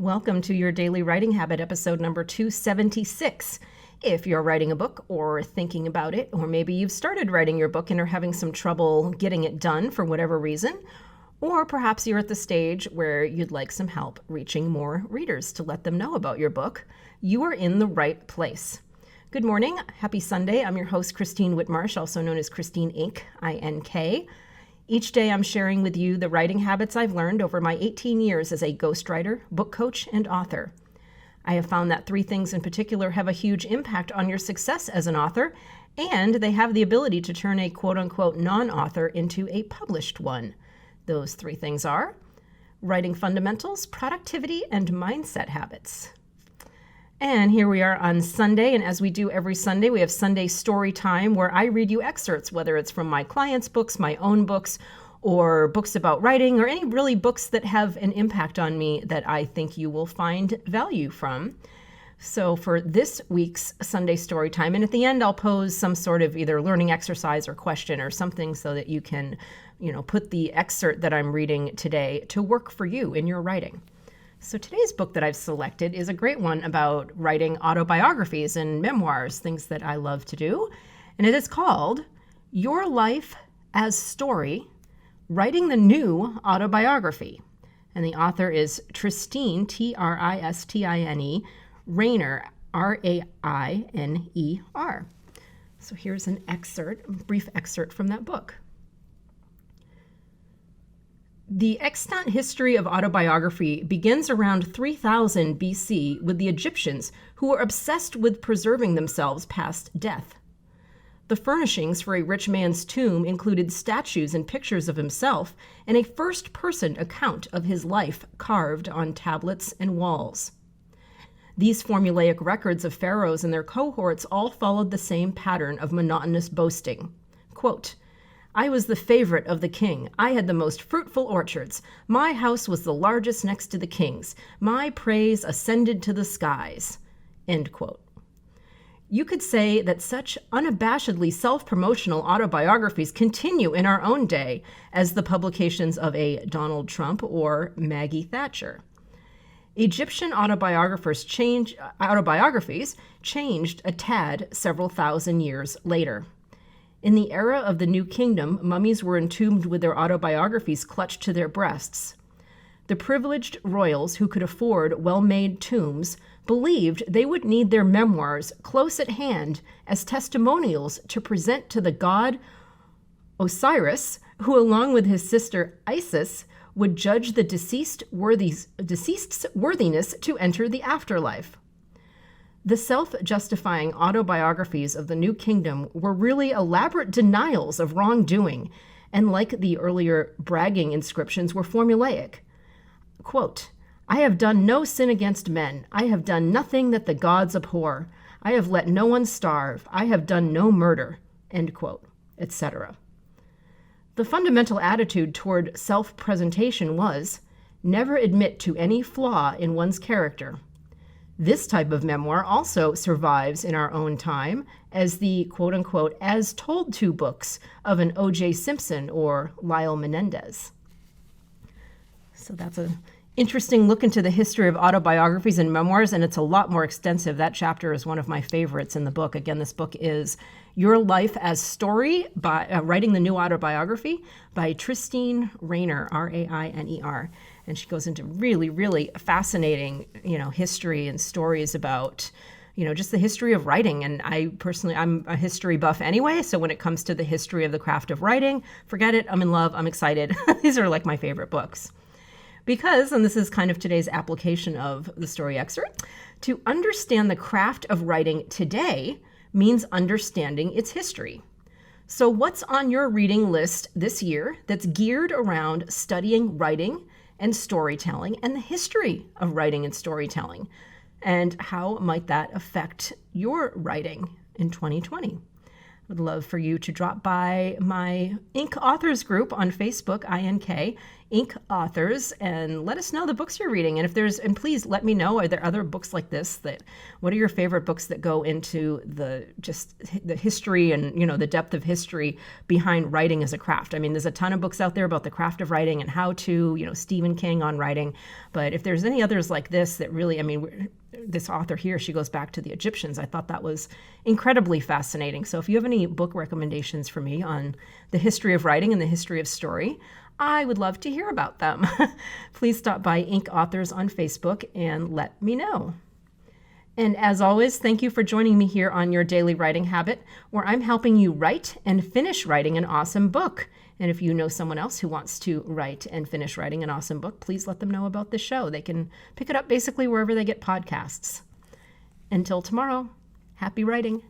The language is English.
Welcome to your Daily Writing Habit, episode number 276. If you're writing a book or thinking about it, or maybe you've started writing your book and are having some trouble getting it done for whatever reason, or perhaps you're at the stage where you'd like some help reaching more readers to let them know about your book, you are in the right place. Good morning. Happy Sunday. I'm your host, Christine Whitmarsh, also known as Christine Inc., I-N-K. Each day I'm sharing with you the writing habits I've learned over my 18 years as a ghostwriter, book coach, and author. I have found that three things in particular have a huge impact on your success as an author, and they have the ability to turn a quote-unquote non-author into a published one. Those three things are writing fundamentals, productivity, and mindset habits. And here we are on Sunday, and as we do every Sunday, we have Sunday Story Time, where I read you excerpts, whether it's from my clients' books, my own books, or books about writing, or any really books that have an impact on me that I think you will find value from. So for this week's Sunday Story Time, and at the end I'll pose some sort of either learning exercise or question or something so that you can, put the excerpt that I'm reading today to work for you in your writing. So today's book that I've selected is a great one about writing autobiographies and memoirs, things that I love to do. And it is called Your Life as Story, Writing the New Autobiography. And the author is Tristine, Tristine, Rainer, Rainer. So here's an excerpt, a brief excerpt from that book. The extant history of autobiography begins around 3000 BC with the Egyptians, who were obsessed with preserving themselves past death. The furnishings for a rich man's tomb included statues and pictures of himself and a first-person account of his life carved on tablets and walls. These formulaic records of pharaohs and their cohorts all followed the same pattern of monotonous boasting. Quote, I was the favorite of the king. I had the most fruitful orchards. My house was the largest next to the king's. My praise ascended to the skies. End quote. You could say that such unabashedly self-promotional autobiographies continue in our own day as the publications of a Donald Trump or Maggie Thatcher. Egyptian autobiographies changed a tad several thousand years later. In the era of the New Kingdom, mummies were entombed with their autobiographies clutched to their breasts. The privileged royals who could afford well-made tombs believed they would need their memoirs close at hand as testimonials to present to the god Osiris, who along with his sister Isis would judge the deceased's worthiness to enter the afterlife. The self-justifying autobiographies of the New Kingdom were really elaborate denials of wrongdoing, and like the earlier bragging inscriptions, were formulaic. Quote, I have done no sin against men. I have done nothing that the gods abhor. I have let no one starve. I have done no murder. End quote, etc. The fundamental attitude toward self-presentation was, never admit to any flaw in one's character. This type of memoir also survives in our own time as the quote-unquote as told to books of an O.J. Simpson or Lyle Menendez. So that's an interesting look into the history of autobiographies and memoirs, and it's a lot more extensive. That chapter is one of my favorites in the book. Again, this book is Your Life as Story, by Writing the New Autobiography by Tristine Rainer, Rainer. And she goes into really, really fascinating, history and stories about, just the history of writing. And I'm a history buff anyway. So when it comes to the history of the craft of writing, forget it. I'm in love. I'm excited. These are like my favorite books. Because, and this is kind of today's application of the story excerpt, to understand the craft of writing today means understanding its history. So what's on your reading list this year that's geared around studying writing and storytelling and the history of writing and storytelling? And how might that affect your writing in 2020? Would love for you to drop by my Ink Authors group on Facebook, INK, Ink Authors, and let us know the books you're reading. And please let me know, are there other books like this what are your favorite books that go into the history and, the depth of history behind writing as a craft? I mean, there's a ton of books out there about the craft of writing and how to, Stephen King on writing. But if there's any others like this that really, this author here, she goes back to the Egyptians. I thought that was incredibly fascinating. So if you have any book recommendations for me on the history of writing and the history of story, I would love to hear about them. Please stop by Ink Authors on Facebook and let me know. And as always, thank you for joining me here on Your Daily Writing Habit, where I'm helping you write and finish writing an awesome book. And if you know someone else who wants to write and finish writing an awesome book, please let them know about this show. They can pick it up basically wherever they get podcasts. Until tomorrow, happy writing.